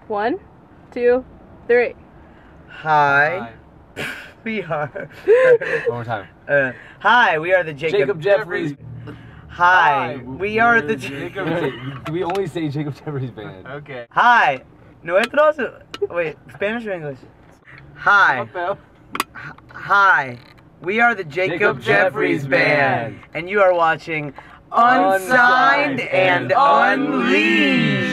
1, 2, 3. Hi. We are. One more time. Hi, we are the Jacob Jeffries. Hi, we are the Jacob. Do we only say Jacob Jeffries Band? Okay. Hi. Nuestros. Wait, Spanish or English? Hi. Hi. We are the Jacob Jeffries Band, and you are watching Unsigned and Unleashed.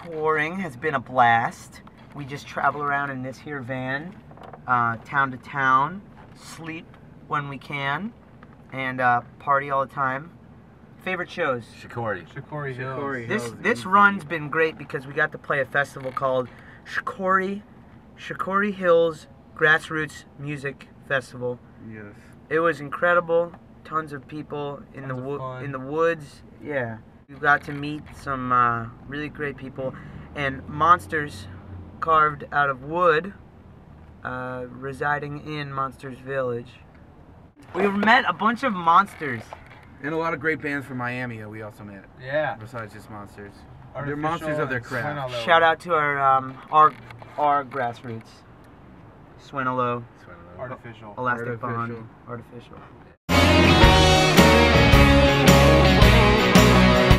Touring has been a blast. We just travel around in this here van, town to town, sleep when we can, and party all the time. Favorite shows? Shikori Hills. This run's been great because we got to play a festival called Shikori Hills Grassroots Music Festival. Yes. It was incredible. Tons of people in the woods. Yeah. We got to meet some really great people and monsters carved out of wood residing in Monsters Village. We met a bunch of monsters. And a lot of great bands from Miami we also met. Yeah. Besides just monsters. Artificial, They're monsters of their craft. Shout out to our grassroots. Swinalo. Artificial. Elastic Bond. Artificial.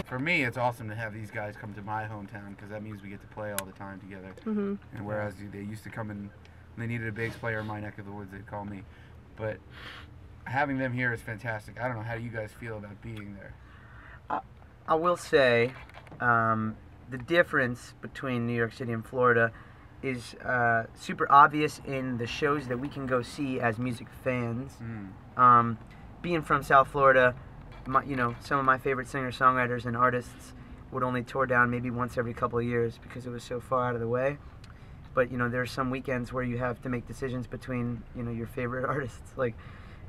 For me, it's awesome to have these guys come to my hometown because that means we get to play all the time together. Mm-hmm. And whereas they used to come in, when they needed a bass player in my neck of the woods, they'd call me. But having them here is fantastic. I don't know, how do you guys feel about being there? I will say the difference between New York City and Florida is super obvious in the shows that we can go see as music fans. Being from South Florida, some of my favorite singer-songwriters and artists would only tour down maybe once every couple of years because it was so far out of the way. But there are some weekends where you have to make decisions between your favorite artists. Like,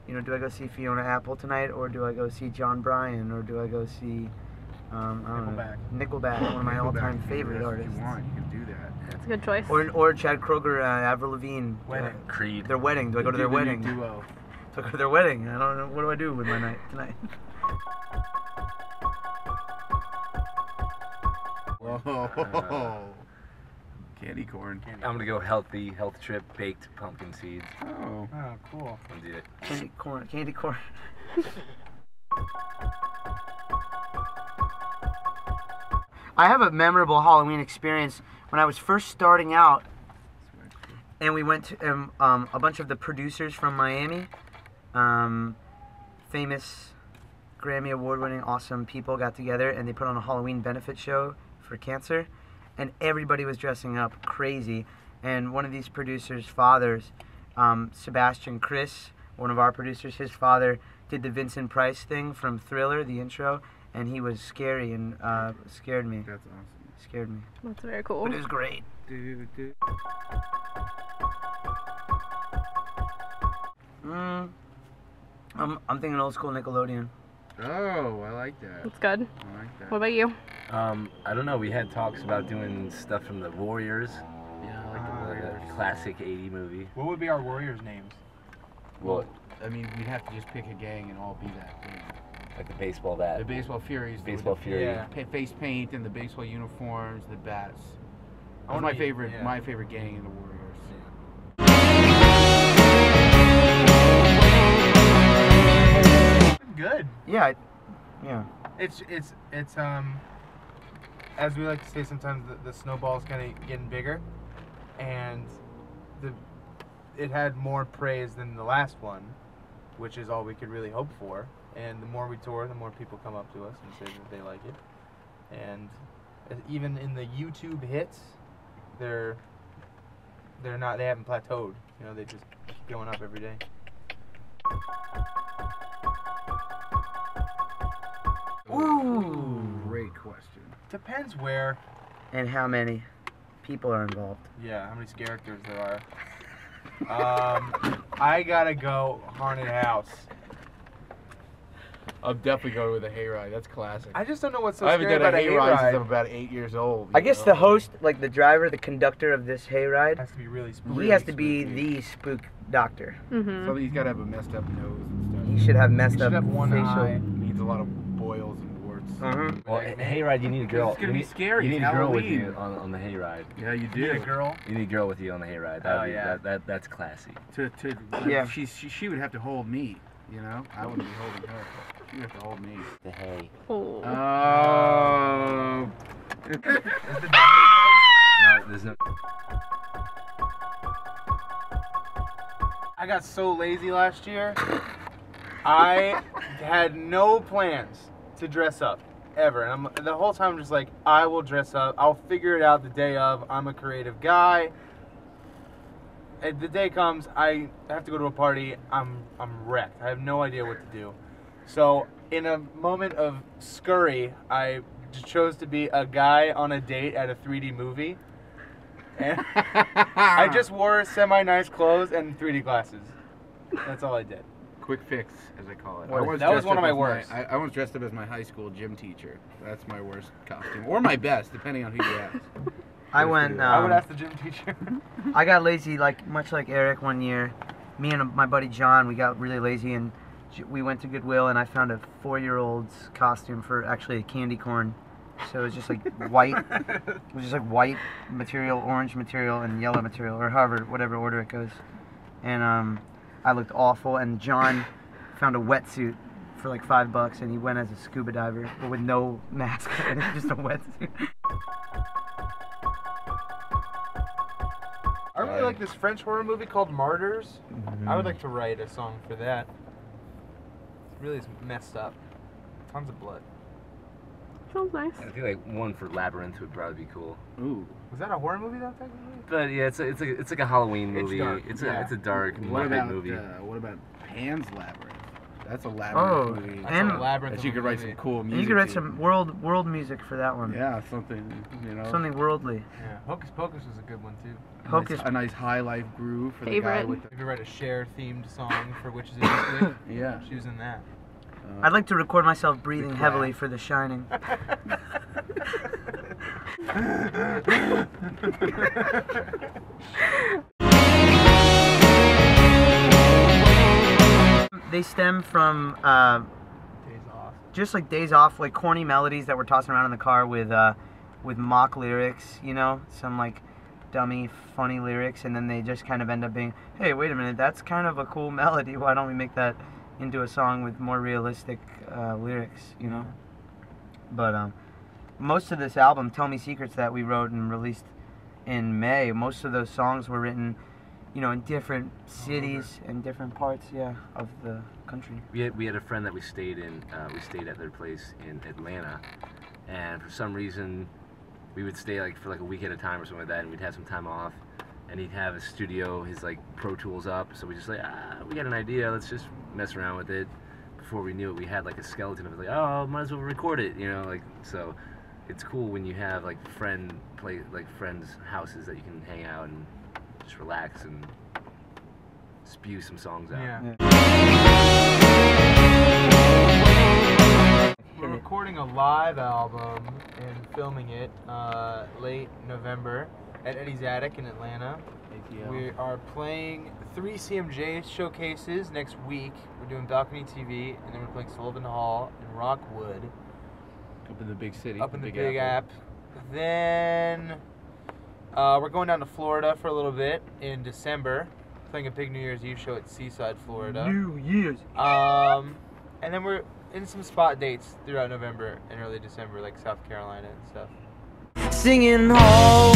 do I go see Fiona Apple tonight, or do I go see John Bryan, or do I go see Nickelback, one of my all-time favorite artists. If you want, you can do that. That's a good choice. Or Chad Kroeger, Avril Lavigne. Wedding. Creed. Their wedding. Do I go to their wedding? Duo. Do I go to their wedding? I don't know. What do I do with my night tonight? Whoa. Candy corn. I'm gonna go health trip, baked pumpkin seeds. Oh. Oh, cool. I'll do it. Candy corn. I have a memorable Halloween experience when I was first starting out, and we went to a bunch of the producers from Miami, famous Grammy award-winning awesome people got together, and they put on a Halloween benefit show for cancer, and everybody was dressing up crazy. And one of these producers' fathers, Sebastian Chris, one of our producers, his father did the Vincent Price thing from Thriller, the intro, and he was scary and scared me. That's awesome. Scared me. That's very cool. But it was great. I'm thinking old school Nickelodeon. Oh, I like that. That's good. I like that. What about you? I don't know. We had talks about doing stuff from the Warriors, Yeah, I like the classic '80 movie. What would be our Warriors' names? Well, I mean, we'd have to just pick a gang and all be that thing. like the baseball bat. The Baseball Furies. Baseball Fury. Yeah. Face paint and the baseball uniforms, the bats. That I was wanna my be- favorite. yeah. My favorite gang in the Warriors. Good. Yeah. It's as we like to say sometimes the snowball's kind of getting bigger, and it had more praise than the last one, which is all we could really hope for. And the more we tour, the more people come up to us and say that they like it. And even in the YouTube hits, they haven't plateaued. They just keep going up every day. Ooh. Great question. Depends where. And how many people are involved? Yeah, how many characters there are. I gotta go Haunted House. I'm definitely going with a hayride. That's classic. I just don't know what's so I haven't scary done about a a hayride since I'm hayride. about 8 years old. I guess the host, like the driver, the conductor of this hayride, Has to be really spooky. he has to be spooky. the spook doctor. Mm-hmm. So he's got to have a messed up nose and stuff. he should have messed He should up have one facial. eye. Needs a lot of boils and warts. Well, hayride, you need a girl. It's gonna You be need- scary. You need It's a girl with Halloween. you on the hayride. Yeah, you Need a do. girl. You need a girl with you on the hayride. Oh, yeah. That's classy. Yeah. She would have to hold me. You know, I wouldn't be holding her. She would have to hold me. The hay. Oh. Oh. No, there's no. I got so lazy last year. I had no plans to dress up ever, and the whole time I'm just like, I will dress up. I'll figure it out the day of. I'm a creative guy. And the day comes, I have to go to a party. I'm wrecked. I have no idea what to do. So in a moment of scurry, I chose to be a guy on a date at a 3D movie. And I just wore semi-nice clothes and 3D glasses. That's all I did. Quick fix, as I call it. Well, I once that was dressed one of up my as worst. I once dressed up as my high school gym teacher. That's my worst costume, or my best, depending on who you ask. I went. I would ask the gym teacher. I got lazy, much like Eric one year. Me and my buddy John, we got really lazy, and we went to Goodwill, and I found a 4-year-old's costume for actually a candy corn. So it was just like white. It was just like white material, orange material, and yellow material, or however, whatever order it goes. And I looked awful. And John found a wetsuit for like $5, and he went as a scuba diver, but with no mask, and it's just a wetsuit. I really like this French horror movie called Martyrs. I would like to write a song for that. It really is messed up. Tons of blood. Sounds nice. I feel like one for Labyrinth would probably be cool. Ooh. Was that a horror movie though, technically? But yeah, it's like a Halloween It's movie. dark, It's yeah. a dark What Muppet about movie. what about Pan's Labyrinth? That's a Oh, labyrinth movie. That's And- a labyrinth That you of a could write movie. some cool And music. you could write to. some world music for that one. Yeah, something, you know. Something worldly. Yeah, Hocus Pocus was a good one too. Hocus. A nice high life groove for the guy Favorite. with the. If you write a Cher themed song for Witches of Eastwick, Yeah. she was in that. I'd like to record myself breathing Clap. heavily for The Shining. They stem from Days off. just like days off, like corny melodies that we're tossing around in the car with mock lyrics, you know, some like dummy, funny lyrics, and then they just kind of end up being, hey, wait a minute, that's kind of a cool melody. Why don't we make that into a song with more realistic lyrics, you know? But most of this album, Tell Me Secrets, that we wrote and released in May, most of those songs were written, you know, in different cities and different parts, yeah, of the country. We had a friend that we stayed at their place in Atlanta, and for some reason we would stay for a week at a time or something like that, and we'd have some time off, and he'd have his studio, his Pro Tools up, so we just we got an idea, let's just mess around with it. Before we knew it, we had a skeleton of it, oh, might as well record it, you know, so it's cool when you have friends houses that you can hang out and just relax and spew some songs out. Yeah. We're recording a live album and filming it late November at Eddie's Attic in Atlanta. We are playing 3 CMJ showcases next week. We're doing Balcony TV, and then we're playing Sullivan Hall in Rockwood. Up in the big city. Up in the Big App. Then we're going down to Florida for a little bit in December, playing a big New Year's Eve show at Seaside, Florida. New Year's. And then we're in some spot dates throughout November and early December, like South Carolina and stuff. Singing home